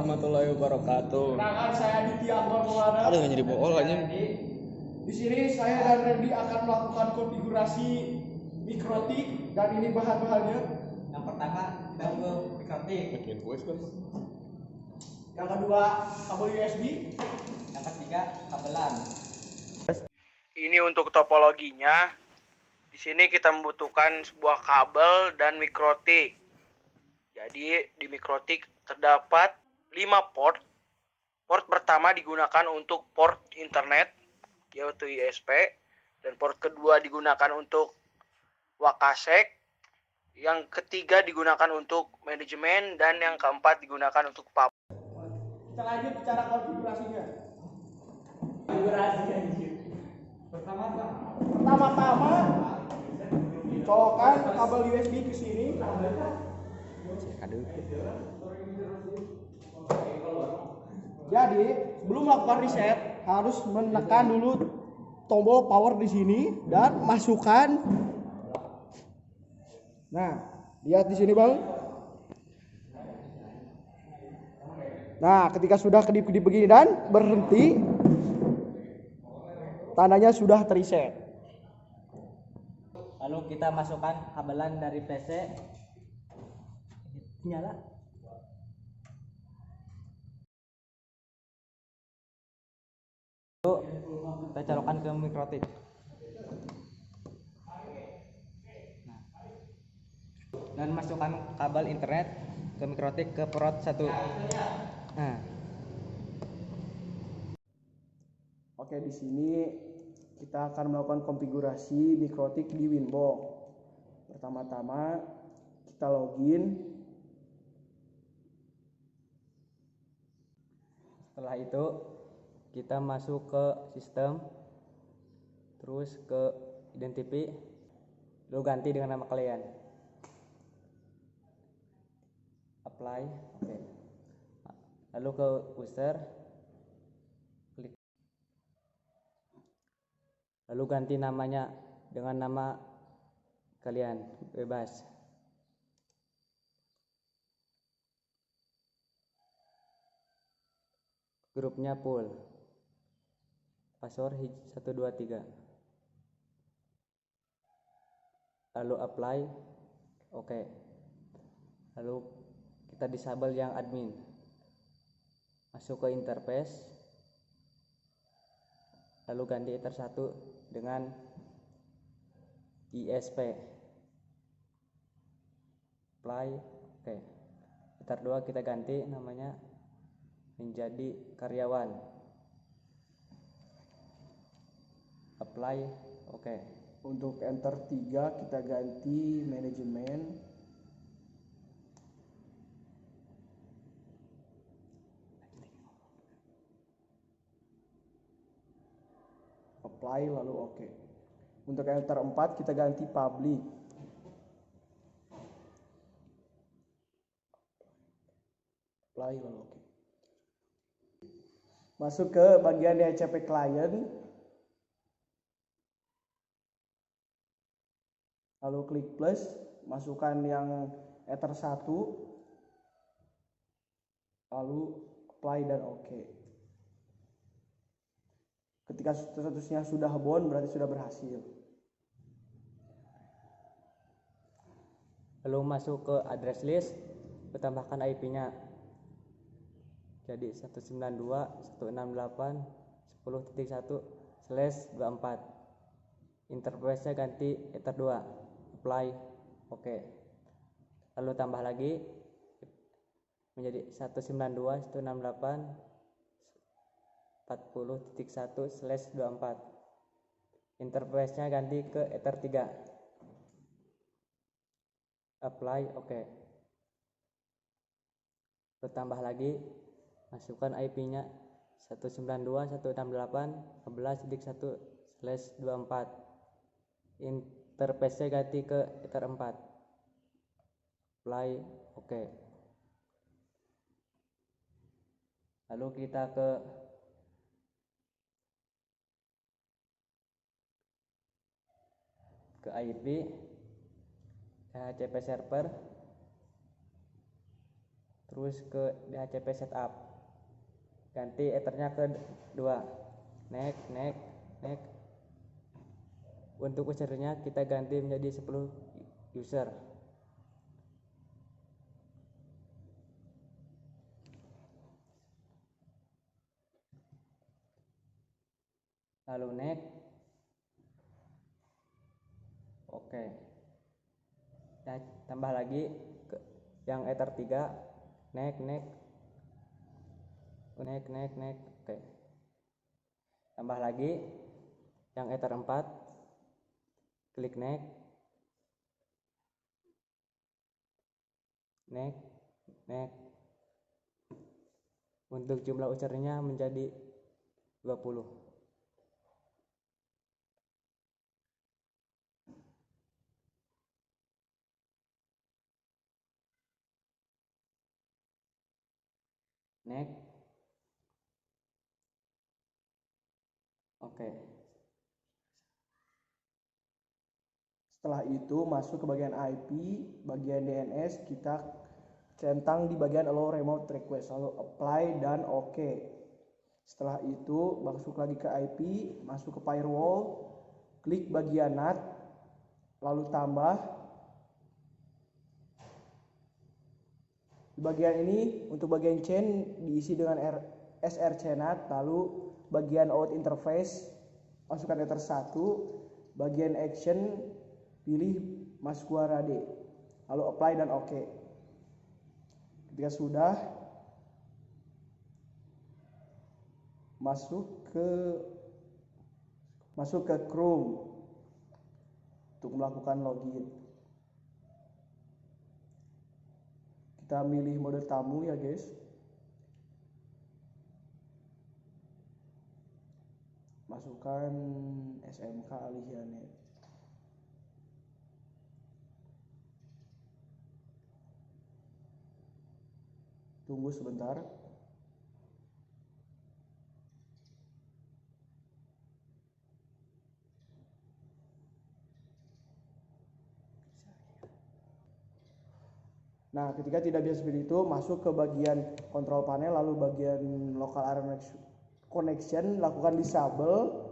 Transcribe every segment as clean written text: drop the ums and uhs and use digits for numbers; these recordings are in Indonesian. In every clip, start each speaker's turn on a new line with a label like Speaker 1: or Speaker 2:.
Speaker 1: warahmatullahi wabarakatuh.
Speaker 2: Kenalkan saya Aditya Akbar Maulana.
Speaker 1: Aduh nggak jadi bool aja.
Speaker 2: Di sini saya dan Randy akan melakukan konfigurasi mikrotik dan ini bahan-bahannya.
Speaker 3: Yang pertama kita butuh mikrotik.
Speaker 1: Bikin voice kan.
Speaker 2: Yang kedua kabel USB.
Speaker 3: Yang ketiga kabelan.
Speaker 4: Ini untuk topologinya. Di sini kita membutuhkan sebuah kabel dan mikrotik. Jadi di mikrotik terdapat 5 port. Port pertama digunakan untuk port internet, yaitu ISP, dan port kedua digunakan untuk Wakasek, yang ketiga digunakan untuk manajemen, dan yang keempat digunakan untuk pub.
Speaker 2: Kita lanjut cara konfigurasinya. Pertama-tama colokkan kabel USB ke sini. Jadi sebelum melakukan reset harus menekan dulu tombol power di sini dan masukkan. Nah, lihat di sini bang. Nah, ketika sudah kedip-kedip begini dan berhenti, tandanya sudah terreset.
Speaker 3: Lalu kita masukkan kabelan dari PC. Nyala. Lalu kita colokkan ke mikrotik. Dan masukkan kabel internet ke mikrotik ke port 1. Nah,
Speaker 2: Oke, di sini kita akan melakukan konfigurasi mikrotik di Winbox. Pertama-tama kita login.
Speaker 3: setelah itu kita masuk ke sistem, terus ke identifi, lalu ganti dengan nama kalian. Apply, oke. Lalu ke user, klik. Lalu ganti namanya dengan nama kalian, bebas. Grupnya full. Password 123. Lalu apply, oke. Lalu kita disable yang admin. Masuk ke interface. Lalu ganti ether 1 dengan ISP. Apply, oke. Ether 2 kita ganti namanya menjadi karyawan. Apply, oke.
Speaker 2: Untuk enter 3 kita ganti manajemen. Apply lalu oke. Untuk enter 4 kita ganti public. Apply lalu oke. Masuk ke bagian DHCP client. Lalu klik plus, masukkan yang ether 1. Lalu apply dan oke. Ketika statusnya sudah bound berarti sudah berhasil.
Speaker 3: Lalu masuk ke address list, tambahkan IP-nya. Jadi 192.168.10.1/24. Interface-nya ganti ether 2. Apply, oke. Lalu tambah lagi menjadi 192.168.40.1/24. Interface-nya ganti ke ether 3. Apply, oke. Lalu tambah lagi, masukkan IP-nya 192.168.11.1/24. Interface-nya ganti ke ether 4. Apply, oke. Lalu kita ke IP DHCP server, terus ke DHCP setup, ganti ethernya ke 2, next. Untuk usernya kita ganti menjadi 10 user. Lalu next. Oke. Nah, tambah lagi ke yang ether 3, next. Oke. Tambah lagi yang ether 4, klik next. Untuk jumlah usernya menjadi 20. Next. Oke.
Speaker 2: Setelah itu masuk ke bagian IP, bagian DNS kita centang di bagian allow remote request, lalu apply dan oke. Setelah itu masuk lagi ke IP, masuk ke firewall, klik bagian NAT, lalu tambah. Di bagian ini untuk bagian chain diisi dengan src NAT, lalu bagian out interface masukkan ether 1, bagian action pilih Masquerade, lalu apply dan oke. Ketika sudah, masuk ke Chrome untuk melakukan login. Kita milih mode tamu ya guys. Masukkan SMK Alihianet. Tunggu sebentar. Nah, ketika tidak bisa seperti itu, masuk ke bagian control panel, lalu bagian local area connection, lakukan disable,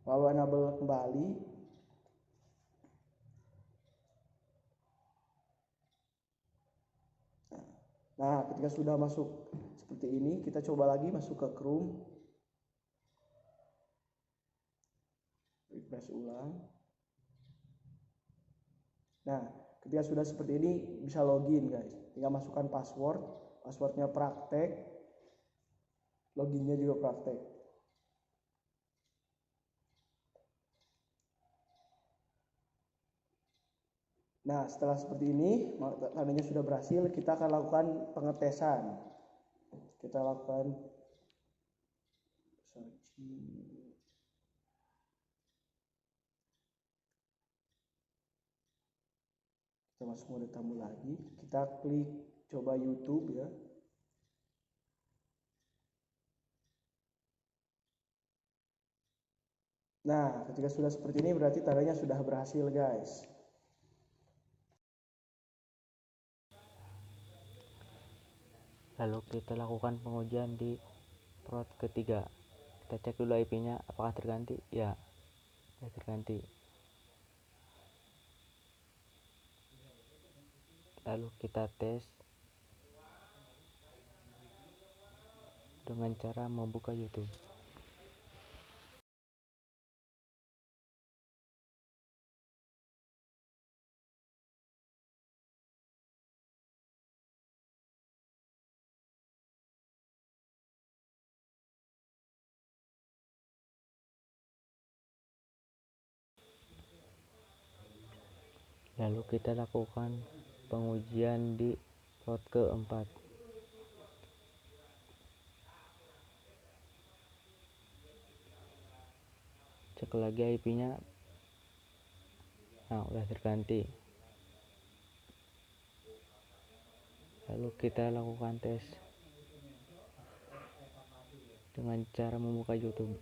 Speaker 2: lalu enable kembali. Nah, ketika sudah masuk seperti ini, kita coba lagi masuk ke Chrome. Refresh ulang. Nah, ketika sudah seperti ini bisa login guys. Tinggal masukkan password, passwordnya praktek, loginnya juga praktek. Nah, setelah seperti ini, tandanya sudah berhasil, kita akan lakukan pengetesan. Kita lakukan searching. Kita masuk mode tamu lagi, kita klik coba YouTube ya. Nah, ketika sudah seperti ini berarti tandanya sudah berhasil guys.
Speaker 3: Lalu kita lakukan pengujian di prod ketiga. Kita cek dulu IP-nya apakah terganti. Ya, sudah terganti. Lalu kita tes dengan cara membuka YouTube. Lalu kita lakukan pengujian di prod keempat. Cek lagi IP-nya. Nah, udah terganti. Lalu kita lakukan tes dengan cara membuka YouTube.